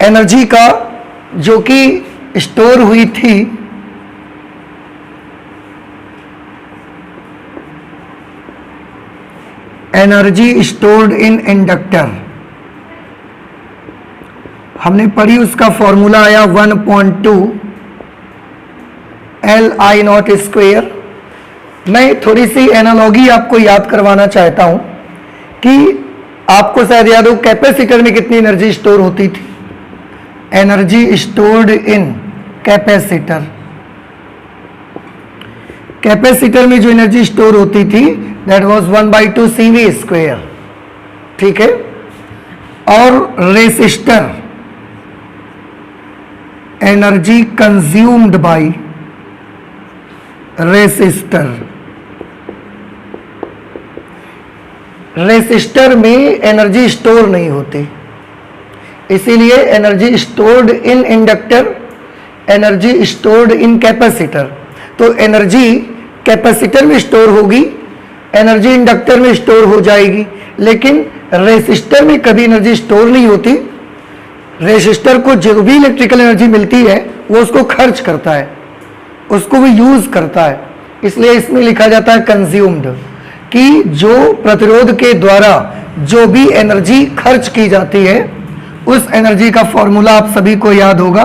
Energy का जो कि स्टोर हुई थी एनर्जी स्टोर्ड इन इंडक्टर, हमने पढ़ी, उसका फॉर्मूला आया 1.2 Li0 स्क्वेयर। मैं थोड़ी सी एनालॉगी आपको याद करवाना चाहता हूं कि आपको शायद याद हो कैपेसिटर में कितनी एनर्जी स्टोर होती थी। Energy stored in capacitor, capacitor में जो एनर्जी स्टोर होती थी दैट वाज 1/2 CV स्क्वेयर, ठीक है। और resistor, energy consumed by resistor, resistor में एनर्जी स्टोर नहीं होती, इसीलिए energy stored in inductor, energy stored in capacitor. तो एनर्जी कैपेसिटर में स्टोर होगी, एनर्जी इंडक्टर में स्टोर हो जाएगी, लेकिन रेसिस्टर में कभी एनर्जी स्टोर नहीं होती। रेसिस्टर को जो भी इलेक्ट्रिकल एनर्जी मिलती है वो उसको खर्च करता है, उसको भी यूज करता है, इसलिए इसमें लिखा जाता है कंज्यूम्ड, कि जो प्रतिरोध के द्वारा जो भी एनर्जी खर्च की जाती है उस एनर्जी का फॉर्मूला आप सभी को याद होगा,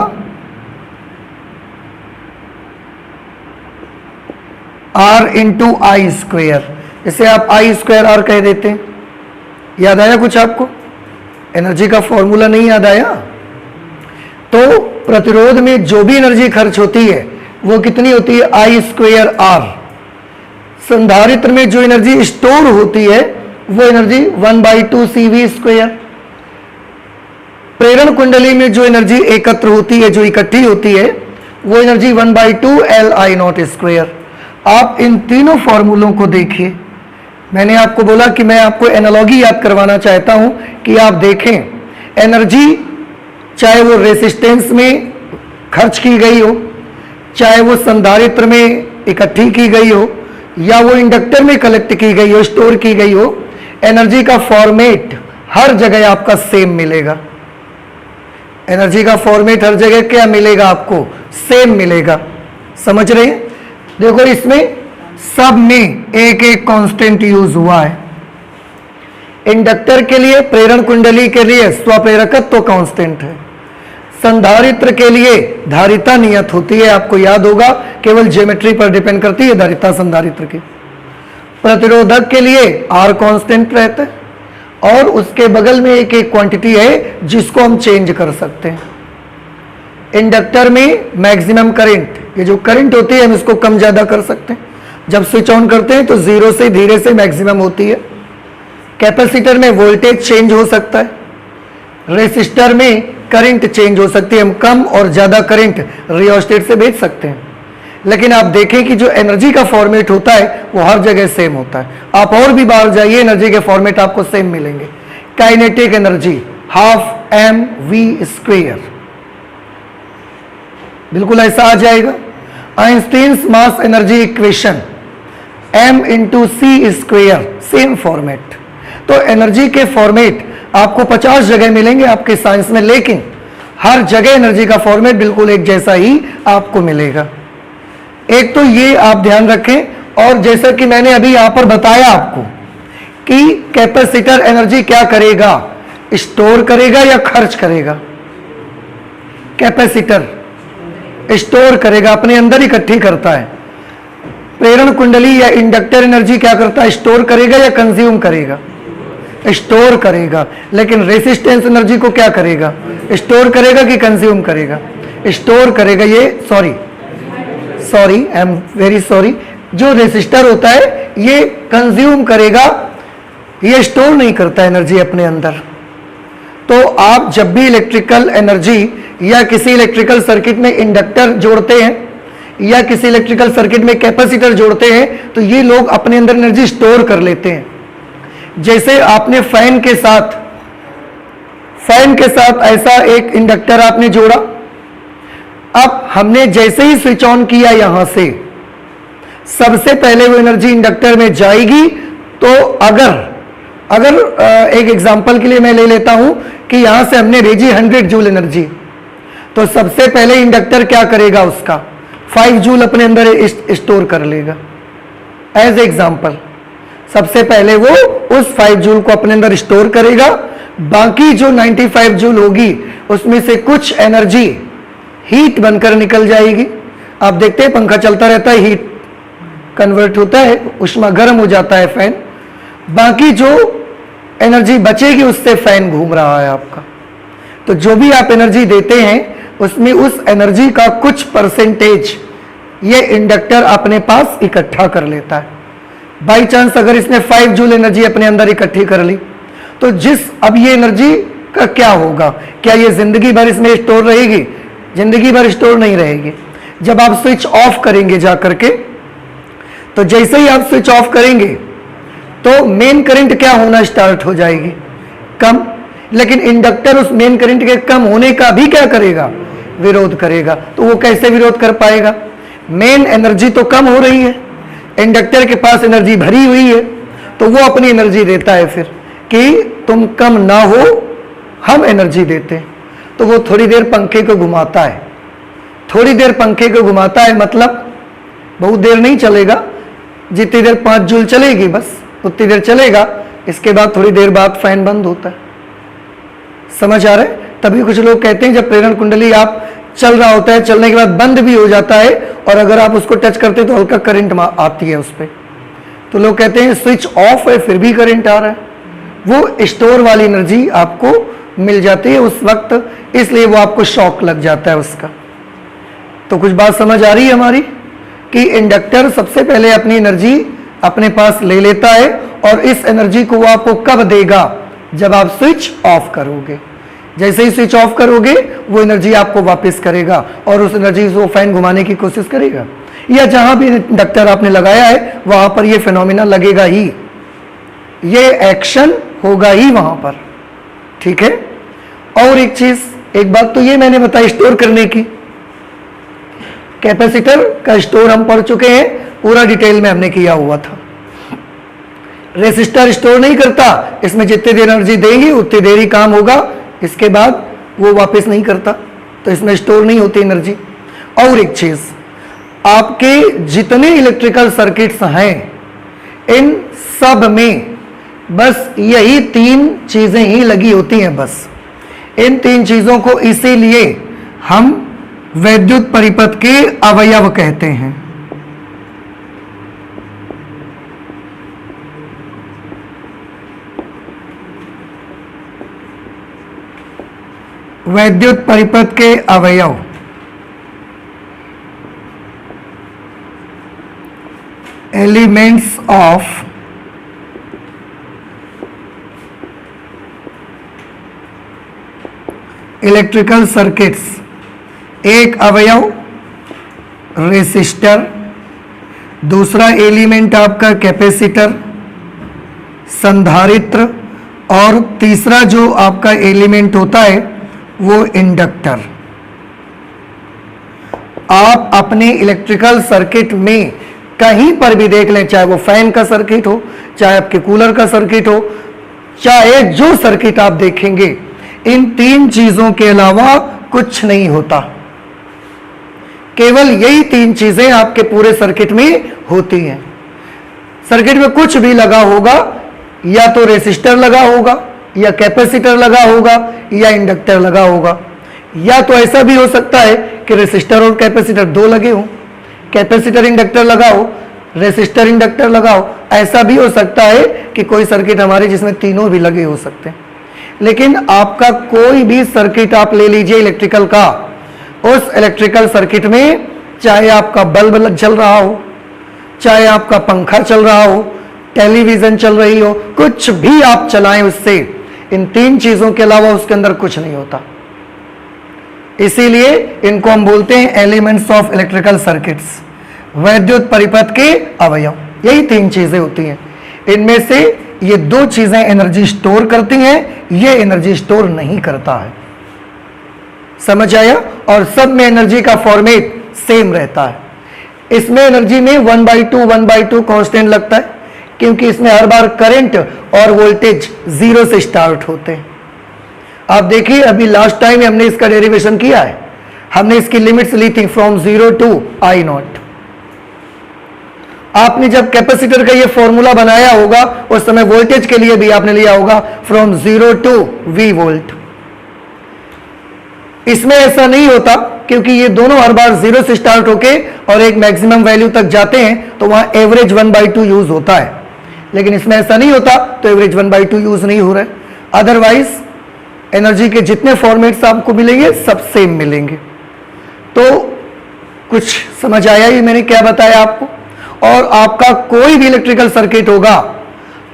R इंटू आई स्क्वेयर। इसे आप आई स्क्वेयर आर कह देते हैं। याद आया कुछ आपको? एनर्जी का फॉर्मूला नहीं याद आया? तो प्रतिरोध में जो भी एनर्जी खर्च होती है वो कितनी होती है? I square R. संधारित्र में जो एनर्जी स्टोर होती है वो एनर्जी 1/2 CV स्क्वेयर। प्रेरण कुंडली में जो एनर्जी एकत्र होती है, जो इकट्ठी होती है, वो एनर्जी 1/2 Li0 स्क्वेयर। आप इन तीनों फॉर्मूलों को देखिए। मैंने आपको बोला कि मैं आपको एनालॉगी याद करवाना चाहता हूं कि आप देखें एनर्जी चाहे वो रेसिस्टेंस में खर्च की गई हो, चाहे वो संधारित्र में इकट्ठी की गई हो, या वो इंडक्टर में कलेक्ट की गई हो, स्टोर की गई हो, एनर्जी का फॉर्मेट हर जगह आपका सेम मिलेगा। एनर्जी का फॉर्मेट हर जगह क्या मिलेगा? आपको सेम मिलेगा। समझ रहे हैं? देखो इसमें सब में एक एक कांस्टेंट यूज हुआ है। इंडक्टर के लिए, प्रेरण कुंडली के लिए स्वप्रेरकत्व तो कांस्टेंट है। संधारित्र के लिए धारिता नियत होती है, आपको याद होगा, केवल ज्योमेट्री पर डिपेंड करती है धारिता संधारित्र की। प्रतिरोधक के लिए आर कांस्टेंट रहता है और उसके बगल में एक एक क्वांटिटी है जिसको हम चेंज कर सकते हैं। इंडक्टर में मैक्सिमम करंट, ये जो करंट होती है हम इसको कम ज्यादा कर सकते हैं। जब स्विच ऑन करते हैं तो जीरो से धीरे से मैक्सिमम होती है। कैपेसिटर में वोल्टेज चेंज हो सकता है, रेसिस्टर में करंट चेंज हो सकती है, हम कम और ज्यादा करंट रियोस्टेट से भेज सकते हैं। लेकिन आप देखें कि जो एनर्जी का फॉर्मेट होता है वो हर जगह सेम होता है। आप और भी बाहर जाइए, एनर्जी के फॉर्मेट आपको सेम मिलेंगे। काइनेटिक एनर्जी ½ mv स्क्वेयर, बिल्कुल ऐसा आ जाएगा। Einstein's mass energy equation m into c square, same format. तो एनर्जी के फॉर्मेट आपको 50 जगह मिलेंगे आपके साइंस में, लेकिन हर जगह एनर्जी का फॉर्मेट बिल्कुल एक जैसा ही आपको मिलेगा। एक तो ये आप ध्यान रखें। और जैसा कि मैंने अभी यहां पर बताया आपको कि कैपेसिटर एनर्जी क्या करेगा? स्टोर करेगा या खर्च करेगा? कैपेसिटर स्टोर करेगा, अपने अंदर इकट्ठी करता है। प्रेरण कुंडली या इंडक्टर एनर्जी क्या करता है? स्टोर करेगा या कंज्यूम करेगा? स्टोर करेगा। लेकिन रेसिस्टेंस एनर्जी को क्या करेगा? स्टोर करेगा कि कंज्यूम करेगा? स्टोर करेगा। ये sorry I am very sorry, जो रेसिस्टर होता है ये कंज्यूम करेगा, ये स्टोर नहीं करता एनर्जी अपने अंदर। तो आप जब भी इलेक्ट्रिकल एनर्जी या किसी इलेक्ट्रिकल सर्किट में इंडक्टर जोड़ते हैं या किसी इलेक्ट्रिकल सर्किट में कैपेसिटर जोड़ते हैं तो ये लोग अपने अंदर एनर्जी स्टोर कर लेते हैं। जैसे आपने फैन के साथ ऐसा एक इंडक्टर आपने जोड़ा, अब हमने जैसे ही स्विच ऑन किया यहां से, सबसे पहले वो एनर्जी इंडक्टर में जाएगी। तो अगर अगर एक एग्जांपल के लिए मैं ले लेता हूं कि यहां से हमने भेजी 100 जूल एनर्जी, तो सबसे पहले इंडक्टर क्या करेगा, उसका 5 जूल अपने अंदर स्टोर कर लेगा। एज एग्जांपल, सबसे पहले वो उस 5 जूल को अपने अंदर स्टोर करेगा, बाकी जो 95 जूल होगी उसमें से कुछ एनर्जी हीट बनकर निकल जाएगी। आप देखते हैं पंखा चलता रहता है, हीट कन्वर्ट होता है, उष्मा गर्म हो जाता है फैन, बाकी जो एनर्जी बचेगी उससे फैन घूम रहा है आपका। तो जो भी आप एनर्जी देते हैं उसमें उस एनर्जी का कुछ परसेंटेज ये इंडक्टर अपने पास इकट्ठा कर लेता है। बाई चांस अगर इसने 5 जूल एनर्जी अपने अंदर इकट्ठी कर ली, तो अब ये एनर्जी का क्या होगा, क्या ये जिंदगी भर इसमें स्टोर रहेगी? जिंदगी भर स्टोर नहीं रहेगी। जब आप स्विच ऑफ करेंगे जा करके, तो जैसे ही आप स्विच ऑफ करेंगे तो मेन करंट क्या होना स्टार्ट हो जाएगी, कम। लेकिन इंडक्टर उस मेन करंट के कम होने का भी क्या करेगा, विरोध करेगा। तो वो कैसे विरोध कर पाएगा? मेन एनर्जी तो कम हो रही है, इंडक्टर के पास एनर्जी भरी हुई है, तो वो अपनी एनर्जी देता है फिर कि तुम कम ना हो, हम एनर्जी देते हैं। तो वो थोड़ी देर पंखे को घुमाता है, थोड़ी देर पंखे को घुमाता है, मतलब बहुत देर नहीं चलेगा, जितनी देर 5 जूल चलेगी बस उतनी देर चलेगा। इसके बाद थोड़ी देर बाद फैन बंद होता है। समझ आ रहा है? तभी कुछ लोग कहते हैं जब प्रेरण कुंडली आप चल रहा होता है, चलने के बाद बंद भी हो जाता है, और अगर आप उसको टच करते हैं तो हल्का करंट आती है उस पर, तो लोग कहते हैं स्विच ऑफ है फिर भी करंट आ रहा है। वो स्टोर वाली एनर्जी आपको मिल जाती है उस वक्त, इसलिए वो आपको शॉक लग जाता है उसका। तो कुछ बात समझ आ रही है हमारी कि इंडक्टर सबसे पहले अपनी एनर्जी अपने पास ले लेता है, और इस एनर्जी को वो आपको कब देगा, जब आप स्विच ऑफ करोगे। जैसे ही स्विच ऑफ करोगे वो एनर्जी आपको वापस करेगा, और उस एनर्जी को फैन घुमाने की कोशिश करेगा, या जहां भी इंडक्टर आपने लगाया है वहां पर ये फिनोमिना लगेगा ही, ये एक्शन होगा ही वहां पर। ठीक है? और एक चीज, एक बात तो ये मैंने बताई स्टोर करने की, कैपेसिटर का स्टोर हम पढ़ चुके हैं, पूरा डिटेल में हमने किया हुआ था। रेसिस्टर स्टोर नहीं करता, इसमें जितनी देर एनर्जी देंगे उतनी देर ही काम होगा, इसके बाद वो वापस नहीं करता, तो इसमें स्टोर नहीं होती एनर्जी। और एक चीज, आपके जितने इलेक्ट्रिकल सर्किट्स हैं इन सब में बस यही 3 चीजें ही लगी होती हैं। बस इन 3 चीजों को इसीलिए हम वैद्युत परिपथ के अवयव कहते हैं। वैद्युत परिपथ के अवयव, एलिमेंट्स ऑफ इलेक्ट्रिकल सर्किट्स। एक अवयव रेसिस्टर, दूसरा एलिमेंट आपका कैपेसिटर, संधारित्र, और तीसरा जो आपका एलिमेंट होता है वो इंडक्टर। आप अपने इलेक्ट्रिकल सर्किट में कहीं पर भी देख लें, चाहे वो फैन का सर्किट हो, चाहे आपके कूलर का सर्किट हो, चाहे जो सर्किट आप देखेंगे, इन 3 चीजों के अलावा कुछ नहीं होता। केवल यही 3 चीजें आपके पूरे सर्किट में होती हैं। सर्किट में कुछ भी लगा होगा, या तो रेसिस्टर लगा होगा, या कैपेसिटर लगा होगा, या इंडक्टर लगा होगा, या तो ऐसा भी हो सकता है कि रेसिस्टर और कैपेसिटर 2 लगे हों, कैपेसिटर इंडक्टर लगाओ, रेसिस्टर इंडक्टर लगाओ। ऐसा भी हो सकता है कि कोई सर्किट हमारे जिसमें तीनों भी लगे हो सकते हैं। लेकिन आपका कोई भी सर्किट आप ले लीजिए इलेक्ट्रिकल का, उस इलेक्ट्रिकल सर्किट में चाहे आपका बल्ब चल रहा हो, चाहे आपका पंखा चल रहा हो, टेलीविजन चल रही हो, कुछ भी आप चलाएं उससे, इन 3 चीजों के अलावा उसके अंदर कुछ नहीं होता। इसीलिए इनको हम बोलते हैं एलिमेंट्स ऑफ इलेक्ट्रिकल सर्किट्स, वैद्युत परिपथ के अवयव। यही 3 चीजें होती हैं। इनमें से ये 2 चीजें एनर्जी स्टोर करती हैं, ये एनर्जी स्टोर नहीं करता है। समझ आया? और सब में एनर्जी का फॉर्मेट सेम रहता है। इसमें एनर्जी में 1/2 कांस्टेंट लगता है, क्योंकि इसमें हर बार करंट और वोल्टेज जीरो से स्टार्ट होते हैं। आप देखिए अभी लास्ट टाइम हमने इसका डेरिवेशन किया है, हमने इसकी लिमिट्स ली थी फ्रॉम 0 टू आई नॉट। आपने जब कैपेसिटर का ये फॉर्मूला बनाया होगा उस समय वोल्टेज के लिए भी आपने लिया होगा फ्रॉम 0 टू V वोल्ट। इसमें ऐसा नहीं होता क्योंकि ये दोनों हर बार 0 से स्टार्ट होके और एक मैक्सिमम वैल्यू तक जाते हैं, तो वहां एवरेज 1/2 यूज होता है। लेकिन इसमें ऐसा नहीं होता, तो एवरेज 1/2 यूज नहीं हो रहा है। अदरवाइज एनर्जी के जितने फॉर्मेट्स आपको मिलेंगे सब सेम मिलेंगे। तो कुछ समझ आया ही मैंने क्या बताया आपको। और आपका कोई भी इलेक्ट्रिकल सर्किट होगा,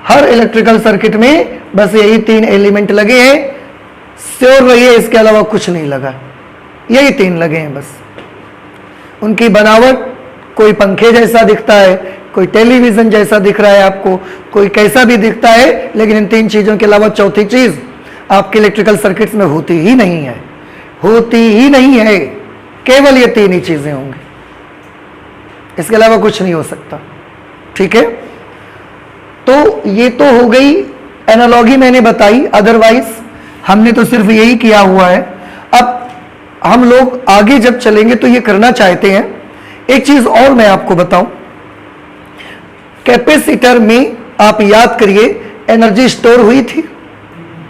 हर इलेक्ट्रिकल सर्किट में बस यही 3 एलिमेंट लगे हैं, श्योर रहिए इसके अलावा कुछ नहीं लगा, यही 3 लगे हैं बस। उनकी बनावट कोई पंखे जैसा दिखता है, कोई टेलीविजन जैसा दिख रहा है आपको, कोई कैसा भी दिखता है, लेकिन इन 3 चीजों के अलावा चौथी चीज आपके इलेक्ट्रिकल सर्किट्स में होती ही नहीं है, होती ही नहीं है। केवल ये 3 ही चीजें होंगी, इसके अलावा कुछ नहीं हो सकता। ठीक है, तो ये तो हो गई एनालॉगी मैंने बताई, अदरवाइज हमने तो सिर्फ यही किया हुआ है। अब हम लोग आगे जब चलेंगे तो ये करना चाहते हैं। एक चीज और मैं आपको बताऊं, कैपेसिटर में आप याद करिए एनर्जी स्टोर हुई थी,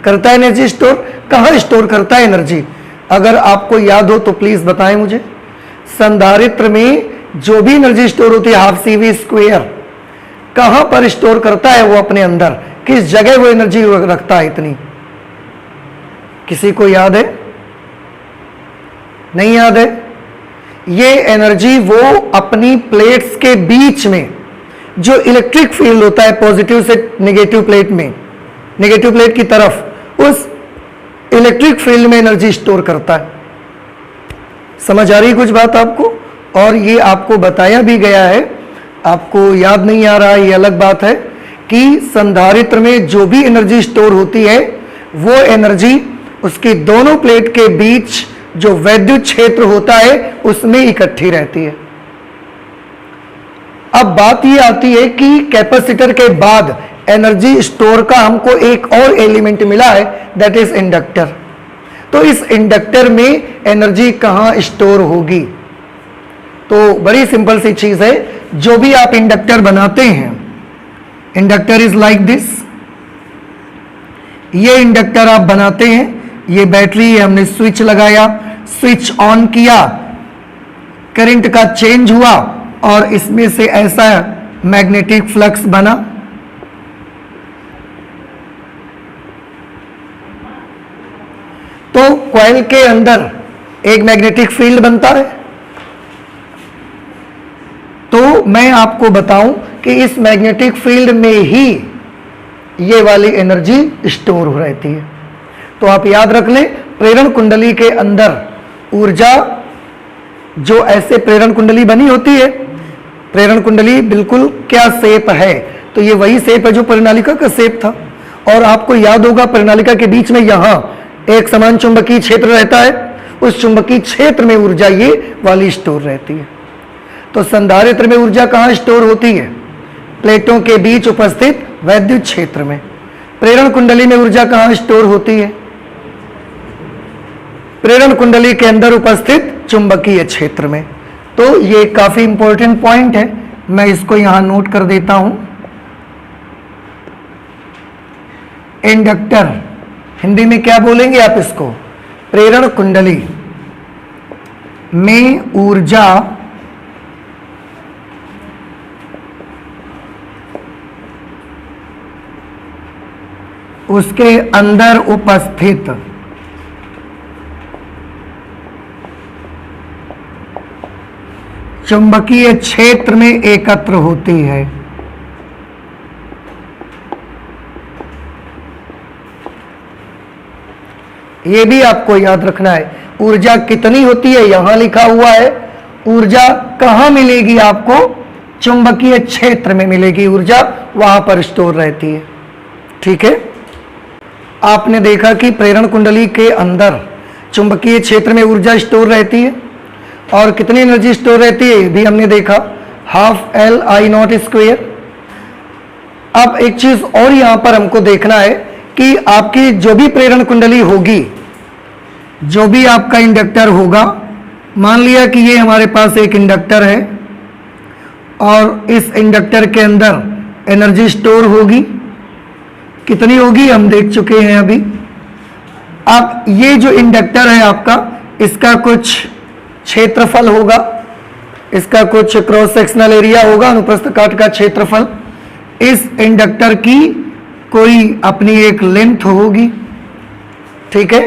करता है एनर्जी स्टोर, कहां स्टोर करता है एनर्जी? अगर आपको याद हो तो प्लीज बताएं मुझे। संधारित्र में जो भी एनर्जी स्टोर होती है हाफ CV², कहां पर स्टोर करता है वो अपने अंदर? किस जगह वो एनर्जी रखता है इतनी? किसी को याद है? नहीं याद है? ये एनर्जी वो अपनी प्लेट्स के बीच में जो इलेक्ट्रिक फील्ड होता है पॉजिटिव से नेगेटिव प्लेट में, नेगेटिव प्लेट की तरफ, उस इलेक्ट्रिक फील्ड में एनर्जी स्टोर करता है। समझ आ रही कुछ बात आपको? और ये आपको बताया भी गया है, आपको याद नहीं आ रहा ये अलग बात है, कि संधारित्र में जो भी एनर्जी स्टोर होती है वो एनर्जी उसकी दोनों प्लेट के बीच जो वैद्युत क्षेत्र होता है उसमें इकट्ठी रहती है। अब बात ये आती है कि कैपेसिटर के बाद एनर्जी स्टोर का हमको एक और एलिमेंट मिला है, दैट इज इंडक्टर। तो इस इंडक्टर में एनर्जी कहां स्टोर होगी? तो बड़ी सिंपल सी चीज है, जो भी आप इंडक्टर बनाते हैं, इंडक्टर इज लाइक दिस। ये इंडक्टर आप बनाते हैं, ये बैटरी है, हमने स्विच लगाया, स्विच ऑन किया, करंट का चेंज हुआ और इसमें से ऐसा मैग्नेटिक फ्लक्स बना। तो कॉइल के अंदर एक मैग्नेटिक फील्ड बनता है। तो मैं आपको बताऊं कि इस मैग्नेटिक फील्ड में ही ये वाली एनर्जी स्टोर हो रहती है। तो आप याद रख लें, प्रेरण कुंडली के अंदर ऊर्जा, जो ऐसे प्रेरण कुंडली बनी होती है, प्रेरण कुंडली बिल्कुल क्या शेप है? तो ये वही शेप है जो परिनालिका का शेप था। और आपको याद होगा परिनालिका के बीच में यहां एक समान चुंबकीय क्षेत्र रहता है, उस चुंबकीय क्षेत्र में ऊर्जा ये वाली स्टोर रहती है। तो संधारित्र में ऊर्जा कहां स्टोर होती है? प्लेटों के बीच उपस्थित वैद्युत क्षेत्र में। प्रेरण कुंडली में ऊर्जा कहां स्टोर होती है? प्रेरण कुंडली के अंदर उपस्थित चुंबकीय क्षेत्र में। तो ये काफी इंपॉर्टेंट पॉइंट है, मैं इसको यहां नोट कर देता हूं। इंडक्टर, हिंदी में क्या बोलेंगे आप इसको? प्रेरण कुंडली में ऊर्जा उसके अंदर उपस्थित चुंबकीय क्षेत्र में एकत्र होती है। यह भी आपको याद रखना है। ऊर्जा कितनी होती है यहां लिखा हुआ है, ऊर्जा कहां मिलेगी आपको? चुंबकीय क्षेत्र में मिलेगी ऊर्जा, वहां पर स्टोर रहती है। ठीक है, आपने देखा कि प्रेरण कुंडली के अंदर चुंबकीय क्षेत्र में ऊर्जा स्टोर रहती है और कितनी एनर्जी स्टोर रहती है भी हमने देखा, ½ L I0²। अब एक चीज और यहां पर हमको देखना है कि आपकी जो भी प्रेरण कुंडली होगी, जो भी आपका इंडक्टर होगा, मान लिया कि ये हमारे पास एक इंडक्टर है और इस इंडक्टर के अंदर एनर्जी स्टोर होगी। कितनी होगी हम देख चुके हैं अभी। अब ये जो इंडक्टर है आपका, इसका कुछ क्षेत्रफल होगा, इसका कुछ क्रॉस सेक्शनल एरिया होगा, अनुप्रस्थ काट का क्षेत्रफल। इस इंडक्टर की कोई अपनी एक लेंथ होगी, ठीक है।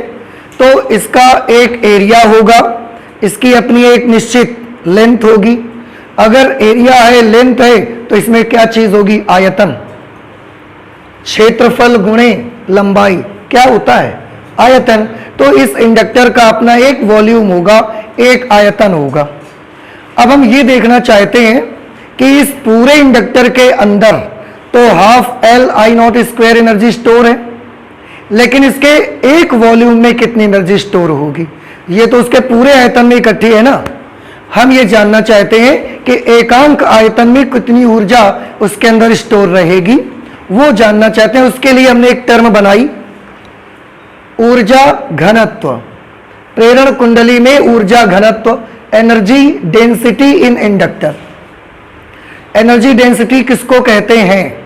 तो इसका एक एरिया होगा, इसकी अपनी एक निश्चित लेंथ होगी। अगर एरिया है, लेंथ है, तो इसमें क्या चीज होगी? आयतन। क्षेत्रफल गुणे लंबाई क्या होता है? आयतन। तो इस इंडक्टर का अपना एक वॉल्यूम होगा, एक आयतन होगा। अब हम ये देखना चाहते हैं कि इस पूरे इंडक्टर के अंदर तो half L I not square energy store है, लेकिन इसके एक वॉल्यूम में कितनी एनर्जी स्टोर होगी? ये तो उसके पूरे आयतन में इकट्ठी है ना। हम ये जानना चाहते हैं कि एकांक आयतन में कितनी ऊर्जा उसके अंदर स्टोर रहेगी, वो जानना चाहते हैं। उसके लिए हमने एक टर्म बनाई, ऊर्जा घनत्व। प्रेरण कुंडली में ऊर्जा घनत्व, energy density in inductor. Energy density किसको कहते हैं?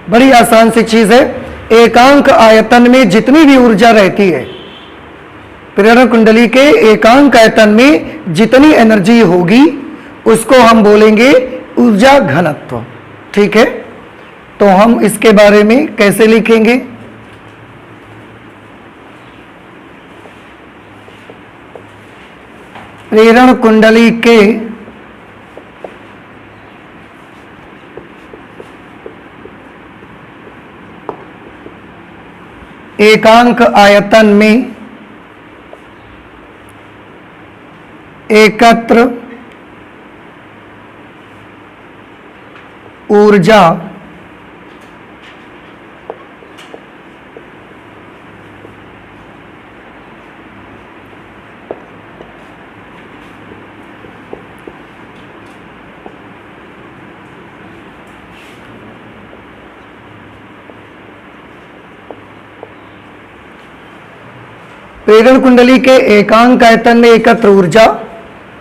बड़ी आसान सी चीज है। एकांक आयतन में जितनी भी ऊर्जा रहती है, प्रेरण कुंडली के एकांक आयतन में जितनी एनर्जी होगी, उसको हम बोलेंगे ऊर्जा घनत्व, ठीक है। तो हम इसके बारे में कैसे लिखेंगे? प्रेरण कुंडली के एकांक आयतन में एकत्र ऊर्जा प्रेरण कुंडली के एकांक आयतन में एकत्र ऊर्जा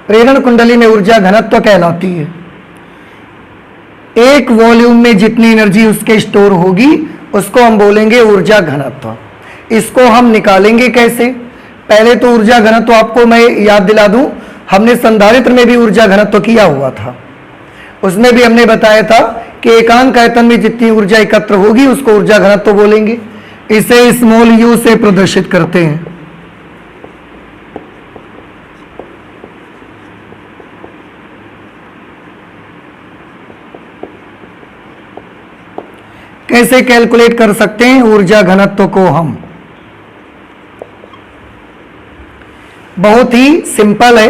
प्रेरण कुंडली में ऊर्जा घनत्व कहलाती है। एक वॉल्यूम में जितनी एनर्जी उसके स्टोर होगी, उसको हम बोलेंगे ऊर्जा घनत्व। इसको हम निकालेंगे कैसे? पहले तो ऊर्जा घनत्व आपको मैं याद दिला दूं, हमने संधारित्र में भी ऊर्जा घनत्व किया हुआ था। उसमें भी हमने बताया था कि एकांक आयतन में जितनी ऊर्जा एकत्र होगी, उसको ऊर्जा घनत्व बोलेंगे। इसे स्मॉल यू से प्रदर्शित करते हैं। कैसे कैलकुलेट कर सकते हैं ऊर्जा घनत्व को हम? बहुत ही सिंपल है।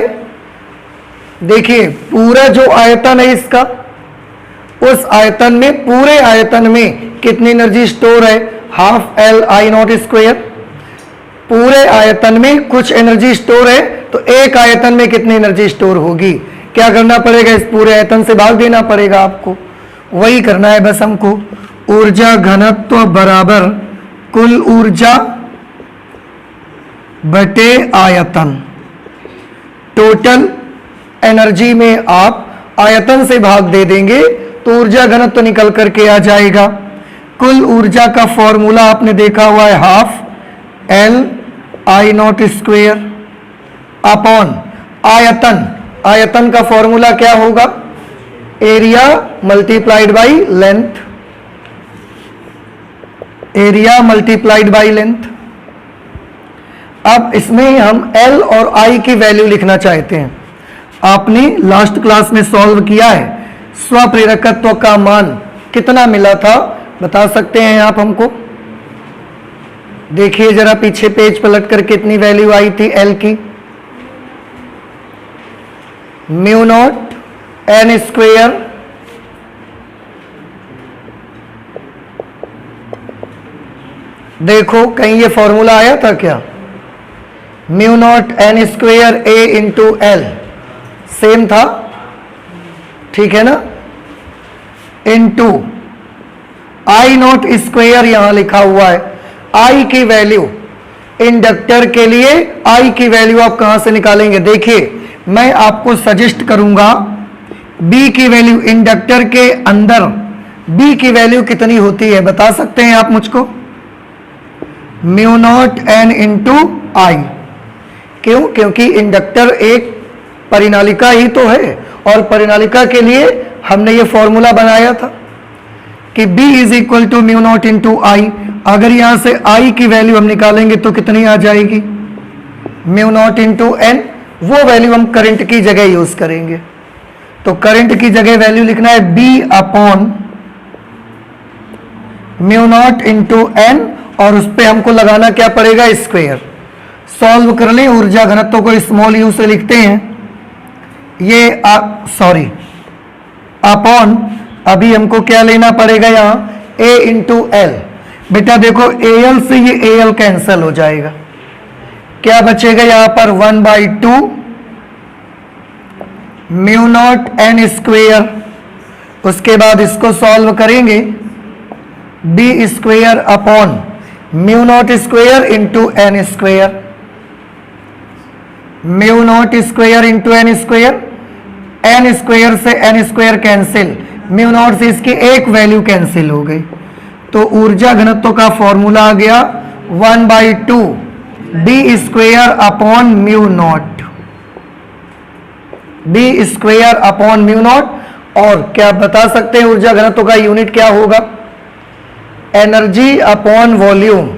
देखिए, पूरा जो आयतन है इसका, उस आयतन में, पूरे आयतन में कितनी एनर्जी स्टोर है? Half L I not square. पूरे आयतन में कुछ एनर्जी स्टोर है, तो एक आयतन में कितनी एनर्जी स्टोर होगी? क्या करना पड़ेगा? इस पूरे आयतन से भाग देना पड़ेगा आपको। वही करना है बस हमको। ऊर्जा घनत्व बराबर कुल ऊर्जा बटे आयतन। टोटल एनर्जी में आप आयतन से भाग दे देंगे तो ऊर्जा घनत्व निकल करके आ जाएगा। कुल ऊर्जा का फॉर्मूला आपने देखा हुआ है, half L I not square upon आयतन। आयतन का फॉर्मूला क्या होगा? Area multiplied by length. Area multiplied by length. अब इसमें हम L और I की वैल्यू लिखना चाहते हैं। आपने लास्ट क्लास में सॉल्व किया है। स्वप्रेरकत्व का मान कितना मिला था, बता सकते हैं आप हमको? देखिए जरा पीछे पेज पलट कर कितनी वैल्यू आई थी L की? म्यू नॉट एन स्क्वेयर देखो कहीं ये फॉर्मूला आया था क्या? Mu not an square A into L same था, ठीक है ना? इंटू आई नॉट स्क्वायर यहां लिखा हुआ है। आई की वैल्यू इंडक्टर के लिए, आई की वैल्यू आप कहां से निकालेंगे? देखिए, मैं आपको सजेस्ट करूंगा बी की वैल्यू, इंडक्टर के अंदर बी की वैल्यू कितनी होती है बता सकते हैं आप मुझको? म्यू नॉट एन इंटू आई। क्यों? क्योंकि इंडक्टर एक परिनालिका ही तो है, और परिनालिका के लिए हमने ये फॉर्मूला बनाया था कि B is equal to mu naught into I. अगर यहां से I की वैल्यू हम निकालेंगे तो कितनी आ जाएगी? Mu naught into n. वो वैल्यू हम करंट की जगह यूज करेंगे, तो करंट की जगह वैल्यू लिखना है B upon mu naught into n, और उस पर हमको लगाना क्या पड़ेगा? स्क्वायर। सॉल्व कर लें, ऊर्जा घनत्व को स्मॉल यू से लिखते हैं, ये अपॉन, अभी हमको क्या लेना पड़ेगा यहाँ? A into L. बेटा देखो, AL से ये AL कैंसिल हो जाएगा, क्या बचेगा यहाँ पर? 1/2 म्यू नॉट एन स्क्वेयर। उसके बाद इसको सॉल्व करेंगे, B square upon mu naught square into n square, mu naught square into n square, n square से n square cancel, mu naught से इसकी एक वैल्यू कैंसिल हो गई, तो ऊर्जा घनत्व का फॉर्मूला आ गया 1/2 B square upon mu not, B square upon mu not. और क्या बता सकते हैं ऊर्जा घनत्व का यूनिट क्या होगा? Energy upon volume,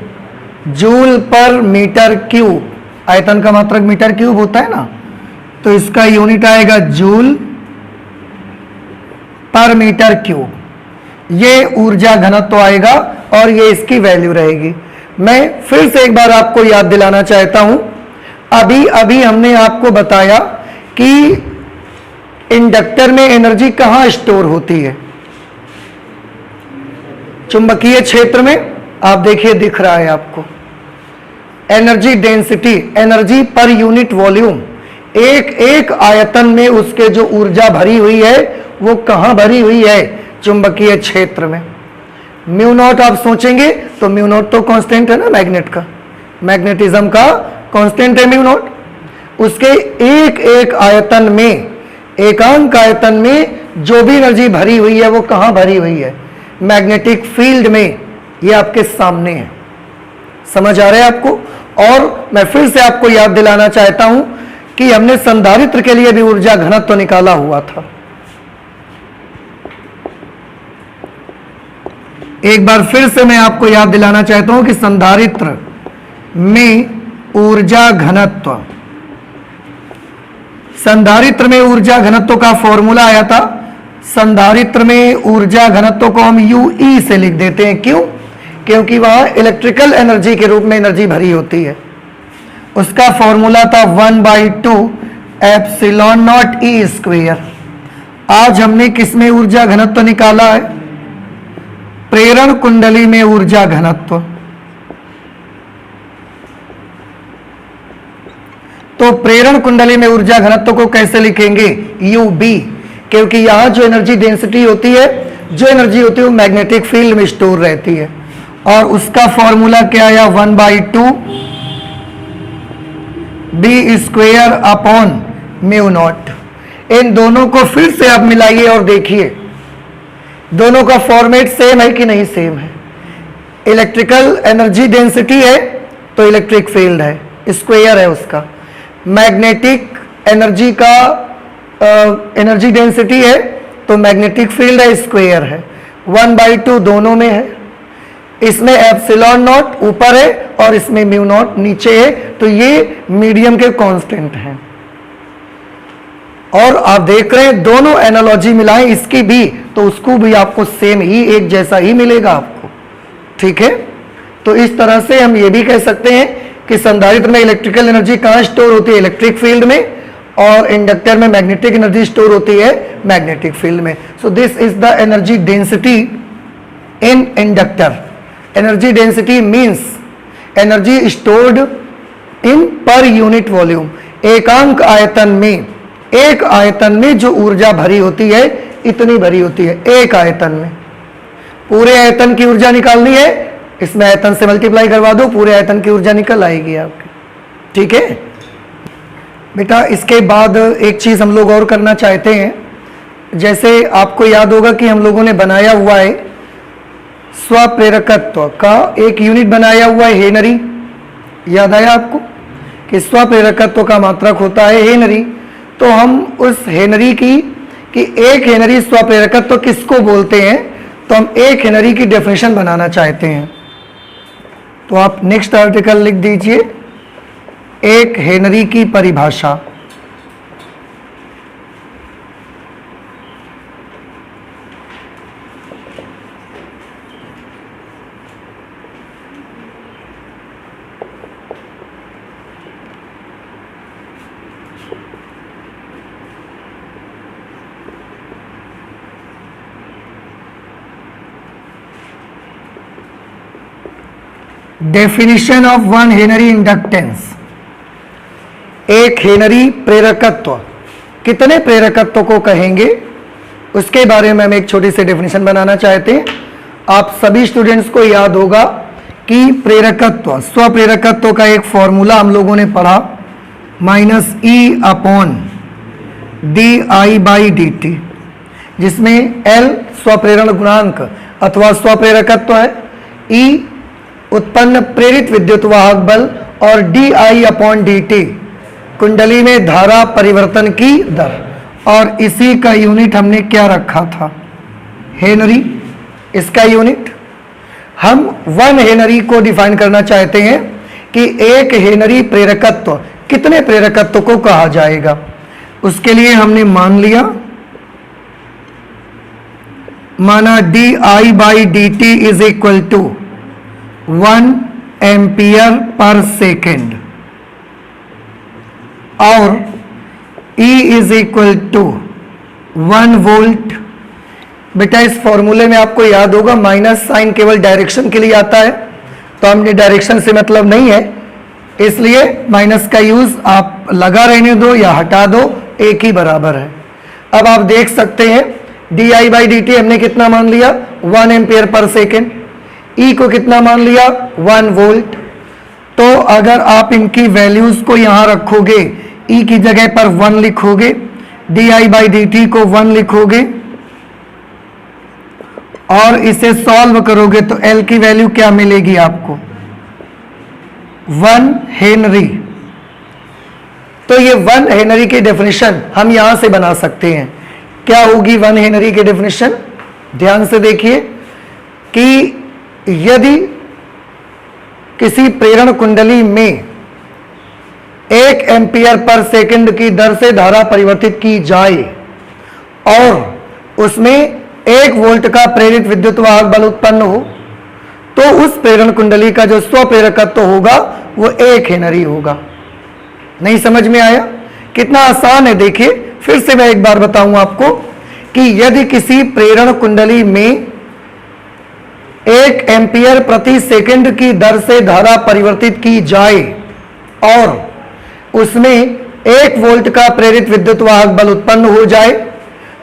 joule per metre cube. आयतन का मात्रक मीटर क्यूब होता है ना, तो इसका यूनिट आएगा जूल पर मीटर क्यूब। ये ऊर्जा घनत्व आएगा और ये इसकी वैल्यू रहेगी। मैं फिर से एक बार आपको याद दिलाना चाहता हूं, अभी अभी हमने आपको बताया कि इंडक्टर में एनर्जी कहां स्टोर होती है? चुंबकीय क्षेत्र में। आप देखिए, दिख रहा है आपको energy density, energy per unit volume, एक एक आयतन में उसके जो ऊर्जा भरी हुई है वो कहां भरी हुई है? चुंबकीय क्षेत्र में। म्यू नॉट आप सोचेंगे तो म्यू नॉट तो कांस्टेंट है ना मैग्नेट का, मैग्नेटिज्म का कांस्टेंट है म्यू नॉट। उसके एक एक आयतन में, एकांक आयतन में जो भी एनर्जी भरी हुई है वो कहां भरी हुई है? मैग्नेटिक फील्ड में। ये आपके सामने है, समझ आ रहा है आपको? और मैं फिर से आपको याद दिलाना चाहता हूं कि हमने संधारित्र के लिए भी ऊर्जा घनत्व निकाला हुआ था। एक बार फिर से मैं आपको याद दिलाना चाहता हूं कि संधारित्र में ऊर्जा घनत्व, संधारित्र में ऊर्जा घनत्व का फॉर्मूला आया था। संधारित्र में ऊर्जा घनत्व को हम UE से लिख देते हैं। क्यों? क्योंकि वहां इलेक्ट्रिकल एनर्जी के रूप में एनर्जी भरी होती है। उसका फॉर्मूला था 1/2 एप्सिलॉन नॉट E स्क्वायर। आज हमने किसमें ऊर्जा घनत्व निकाला है? प्रेरण कुंडली में ऊर्जा घनत्व। तो प्रेरण कुंडली में ऊर्जा घनत्व को कैसे लिखेंगे? UB, क्योंकि यहां जो एनर्जी डेंसिटी होती है, जो एनर्जी होती है वो मैग्नेटिक फील्ड में स्टोर रहती है। और उसका फॉर्मूला क्या आया? 1/2 B square upon mu naught. इन दोनों को फिर से आप मिलाइए और देखिए दोनों का फॉर्मेट सेम है कि नहीं सेम है। इलेक्ट्रिकल एनर्जी डेंसिटी है तो इलेक्ट्रिक फील्ड है, स्क्वायर है उसका। मैग्नेटिक एनर्जी का एनर्जी डेंसिटी है तो मैग्नेटिक फील्ड है, स्क्वायर है। 1/2 दोनों में है। इसमें एप्सिलॉन नॉट ऊपर है और इसमें म्यू नॉट नीचे है, तो ये मीडियम के कांस्टेंट हैं। और आप देख रहे हैं दोनों एनालॉजी मिलाएं इसकी भी, तो उसको भी आपको सेम ही, एक जैसा ही मिलेगा आपको। ठीक है, तो इस तरह से हम ये भी कह सकते हैं कि संधारित्र में इलेक्ट्रिकल एनर्जी कहां स्टोर होती है? इलेक्ट्रिक फील्ड में। और इंडक्टर में मैग्नेटिक एनर्जी स्टोर होती है मैग्नेटिक फील्ड में। So this is the energy density in inductor. Energy density means energy stored in per unit volume. एकांक आयतन में, एक आयतन में जो ऊर्जा भरी होती है इतनी भरी होती है एक आयतन में। पूरे आयतन की ऊर्जा निकालनी है, इसमें आयतन से मल्टीप्लाई करवा दो, पूरे आयतन की ऊर्जा निकल आएगी आपकी। ठीक है बेटा, इसके बाद एक चीज हम लोग और करना चाहते हैं। जैसे आपको याद होगा कि हम लोगों ने बनाया हुआ है स्वप्रेरकत्व का एक यूनिट बनाया हुआ है हेनरी। याद आया आपको कि स्वप्रेरकत्व का मात्रक होता है हेनरी। तो हम उस हेनरी की कि एक हेनरी स्वप्रेरकत्व किसको बोलते हैं, तो हम एक हेनरी की डेफिनेशन बनाना चाहते हैं। तो आप नेक्स्ट आर्टिकल लिख दीजिए, एक हेनरी की परिभाषा। Definition of one Henry inductance. एक हेनरी प्रेरकत्व, कितने प्रेरकत्व को कहेंगे उसके बारे में हम एक छोटी सी डेफिनेशन बनाना चाहते हैं। आप सभी स्टूडेंट्स को याद होगा कि प्रेरकत्व, स्वप्रेरकत्व का एक फॉर्मूला हम लोगों ने पढ़ा, -E/dI/dt, जिसमें L स्वप्रेरण गुणांक अथवा स्वप्रेरकत्व है, E उत्पन्न प्रेरित विद्युत वाहक बल और dI/dt कुंडली में धारा परिवर्तन की दर। और इसी का यूनिट हमने क्या रखा था, हेनरी। इसका यूनिट हम 1 हेनरी को डिफाइन करना चाहते हैं कि एक हेनरी प्रेरकत्व कितने प्रेरकत्व को कहा जाएगा। उसके लिए हमने माना dI/dt is equal to 1 ampere per second और E is equal to 1 volt. बेटा इस फॉर्मूले में आपको याद होगा माइनस साइन केवल डायरेक्शन के लिए आता है, तो हमने डायरेक्शन से मतलब नहीं है, इसलिए माइनस का यूज आप लगा रहने दो या हटा दो, एक ही बराबर है। अब आप देख सकते हैं dI/dt हमने कितना मान लिया, 1 एम्पियर पर सेकेंड। E को कितना मान लिया, 1 वोल्ट। तो अगर आप इनकी वैल्यूज को यहां रखोगे, E की जगह पर 1 लिखोगे, dI/dt को 1 लिखोगे और इसे सॉल्व करोगे तो L की वैल्यू क्या मिलेगी आपको, 1 हेनरी। तो ये 1 हेनरी की डेफिनेशन हम यहां से बना सकते हैं। क्या होगी 1 हेनरी की डेफिनेशन, ध्यान से देखिए कि यदि किसी प्रेरण कुंडली में 1 एम्पियर पर सेकंड की दर से धारा परिवर्तित की जाए और उसमें 1 वोल्ट का प्रेरित विद्युत वाहक बल उत्पन्न हो, तो उस प्रेरण कुंडली का जो स्वप्रेरकत्व होगा वो 1 हेनरी होगा। नहीं समझ में आया, कितना आसान है। देखिए फिर से मैं एक बार बताऊं आपको कि यदि किसी प्रेरण कुंडली में 1 एम्पियर प्रति सेकंड की दर से धारा परिवर्तित की जाए और उसमें 1 वोल्ट का प्रेरित विद्युत वाहक बल उत्पन्न हो जाए,